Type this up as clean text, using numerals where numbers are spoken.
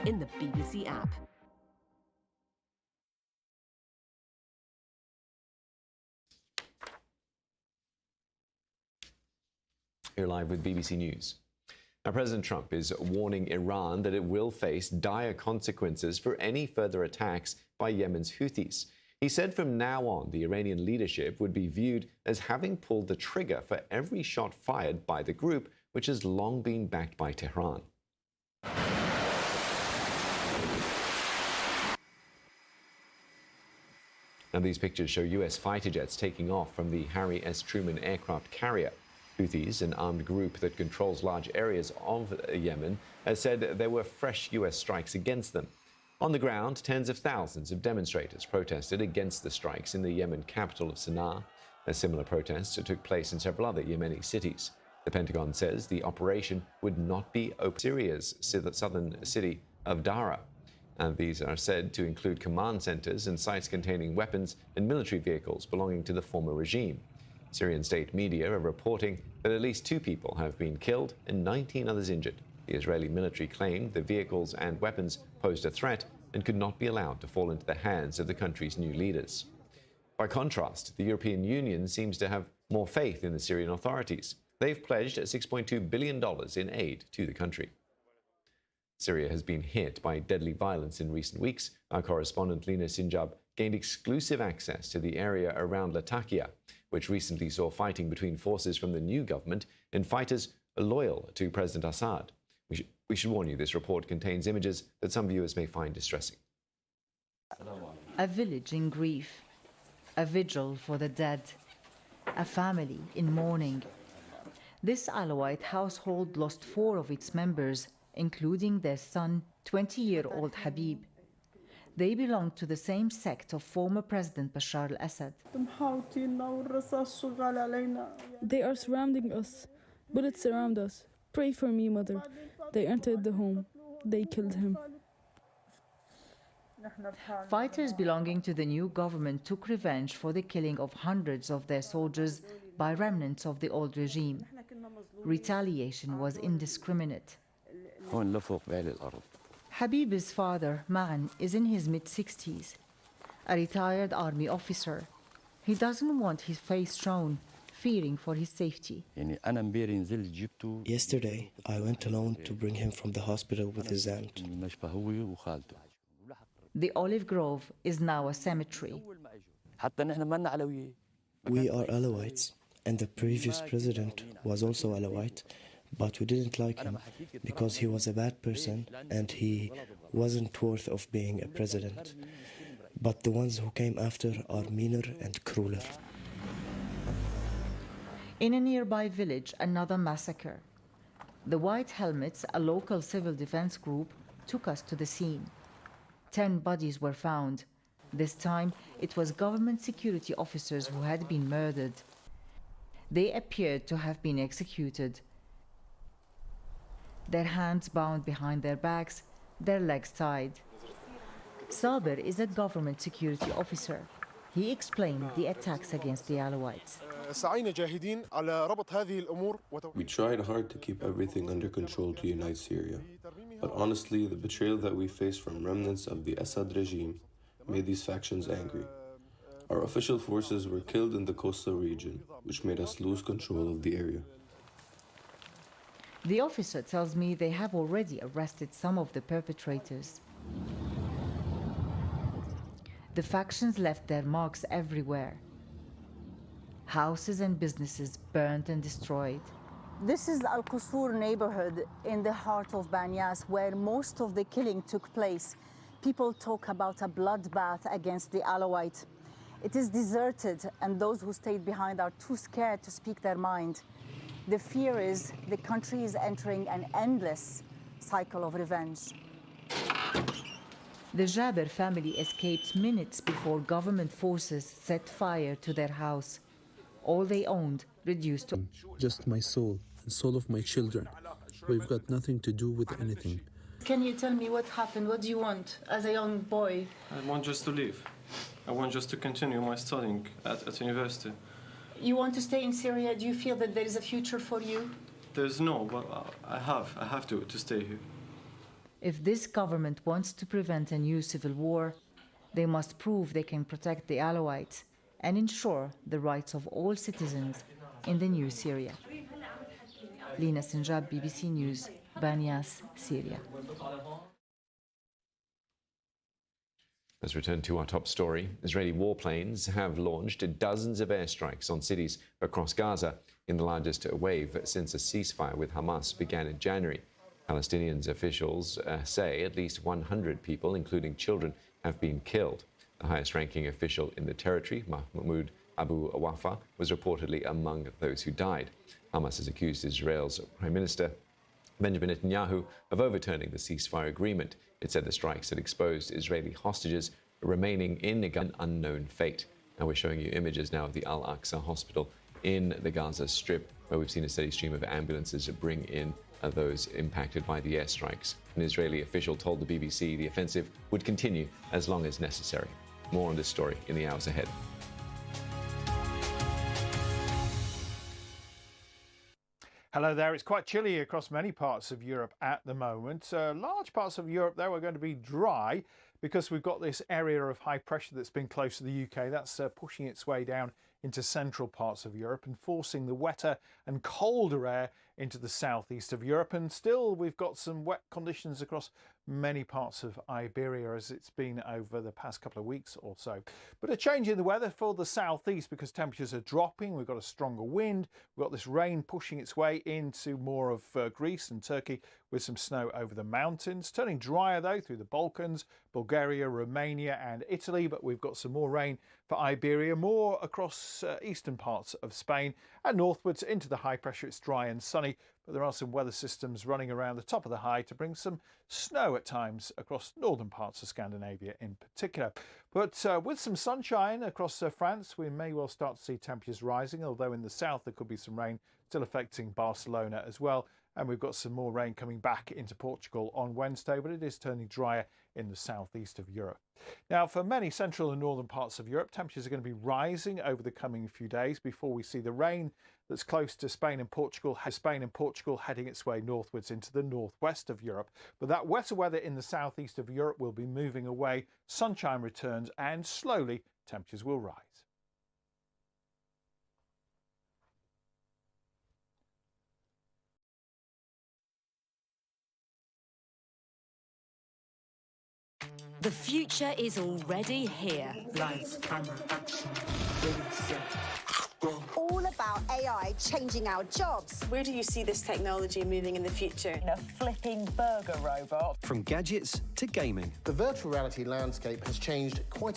in the BBC app. Here live with BBC News. Now, President Trump is warning Iran that it will face dire consequences for any further attacks by Yemen's Houthis. He said from now on, the Iranian leadership would be viewed as having pulled the trigger for every shot fired by the group, which has long been backed by Tehran. Now, these pictures show U.S. fighter jets taking off from the Harry S. Truman aircraft carrier. Houthis, an armed group that controls large areas of Yemen, has said there were fresh U.S. strikes against them. On the ground, tens of thousands of demonstrators protested against the strikes in the Yemen capital of Sana'a. A similar protests took place in several other Yemeni cities. The Pentagon says the operation would not be open. Syria's southern city of Dara. And these are said to include command centers and sites containing weapons and military vehicles belonging to the former regime. Syrian state media are reporting that at least 2 people have been killed and 19 others injured. The Israeli military claimed the vehicles and weapons posed a threat and could not be allowed to fall into the hands of the country's new leaders. By contrast, the European Union seems to have more faith in the Syrian authorities. They've pledged $6.2 billion in aid to the country. Syria has been hit by deadly violence in recent weeks. Our correspondent Lina Sinjab gained exclusive access to the area around Latakia, which recently saw fighting between forces from the new government and fighters loyal to President Assad. We should warn you, this report contains images that some viewers may find distressing. A village in grief, a vigil for the dead, a family in mourning. This Alawite household lost 4 of its members, including their son, 20-year-old Habib. They belong to the same sect of former President Bashar al-Assad. They are surrounding us. Bullets surround us. Pray for me, mother. They entered the home. They killed him. Fighters belonging to the new government took revenge for the killing of hundreds of their soldiers by remnants of the old regime. Retaliation was indiscriminate. Habib's father, Ma'an, is in his mid-60s, a retired army officer. He doesn't want his face shown, fearing for his safety. Yesterday, I went alone to bring him from the hospital with his aunt. The olive grove is now a cemetery. We are Alawites, and the previous president was also Alawite, but we didn't like him because he was a bad person and he wasn't worth of being a president. But the ones who came after are meaner and crueler. In a nearby village, another massacre. The White Helmets, a local civil defense group, took us to the scene. 10 bodies were found. This time, it was government security officers who had been murdered. They appeared to have been executed. Their hands bound behind their backs, their legs tied. Sabir is a government security officer. He explained the attacks against the Alawites. We tried hard to keep everything under control to unite Syria. But honestly, the betrayal that we faced from remnants of the Assad regime made these factions angry. Our official forces were killed in the coastal region, which made us lose control of the area. The officer tells me they have already arrested some of the perpetrators. The factions left their marks everywhere. Houses and businesses burnt and destroyed. This is Al Qusur neighborhood in the heart of Banyas, where most of the killing took place. People talk about a bloodbath against the Alawite. It is deserted, and those who stayed behind are too scared to speak their mind. The fear is the country is entering an endless cycle of revenge. The Jaber family escaped minutes before government forces set fire to their house. All they owned reduced to... Just my soul and soul of my children. We've got nothing to do with anything. Can you tell me what happened? What do you want as a young boy? I want just to leave. I want just to continue my studying at university. You want to stay in Syria? Do you feel that there is a future for you? There's no, but I have to stay here. If this government wants to prevent a new civil war, they must prove they can protect the Alawites and ensure the rights of all citizens in the new Syria. Lina Sinjab, BBC News, Banyas, Syria. Let's return to our top story. Israeli warplanes have launched dozens of airstrikes on cities across Gaza in the largest wave since a ceasefire with Hamas began in January. Palestinian officials say at least 100 people, including children, have been killed. The highest-ranking official in the territory, Mahmoud Abu Wafa, was reportedly among those who died. Hamas has accused Israel's Prime Minister Benjamin Netanyahu of overturning the ceasefire agreement. It said the strikes had exposed Israeli hostages remaining in an unknown fate. Now we're showing you images now of the Al-Aqsa hospital in the Gaza Strip, where we've seen a steady stream of ambulances bring in those impacted by the airstrikes. An Israeli official told the BBC the offensive would continue as long as necessary. More on this story in the hours ahead. Hello there. It's quite chilly across many parts of Europe at the moment. Large parts of Europe, though, are going to be dry because we've got this area of high pressure that's been close to the UK. That's pushing its way down into central parts of Europe and forcing the wetter and colder air into the southeast of Europe. And still, we've got some wet conditions across many parts of Iberia, as it's been over the past couple of weeks or so. But a change in the weather for the southeast because temperatures are dropping. We've got a stronger wind. We've got this rain pushing its way into more of Greece and Turkey with some snow over the mountains. Turning drier, though, through the Balkans, Bulgaria, Romania and Italy. But we've got some more rain for Iberia, more across eastern parts of Spain and northwards into the high pressure. It's dry and sunny, but there are some weather systems running around the top of the high to bring some snow at times across northern parts of Scandinavia in particular. But with some sunshine across France, we may well start to see temperatures rising, although in the south there could be some rain still affecting Barcelona as well. And we've got some more rain coming back into Portugal on Wednesday, but it is turning drier in the southeast of Europe. Now, for many central and northern parts of Europe, temperatures are going to be rising over the coming few days before we see the rain that's close to Spain and Portugal heading its way northwards into the northwest of Europe. But that wetter weather in the southeast of Europe will be moving away, sunshine returns, and slowly temperatures will rise. The future is already here. Lights, camera, action. All about AI changing our jobs. Where do you see this technology moving in the future? A flipping burger robot. From gadgets to gaming. The virtual reality landscape has changed quite